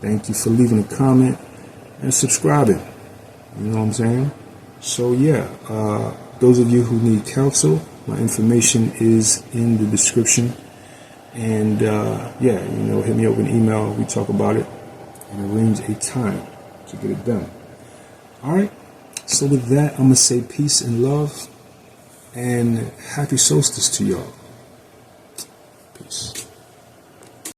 Thank you for leaving a comment and subscribing. You know what I'm saying? So yeah, those of you who need counsel, my information is in the description. And hit me up with an email. We talk about it and arrange a time to get it done. Alright, so with that, I'm going to say peace and love and happy solstice to y'all. Peace.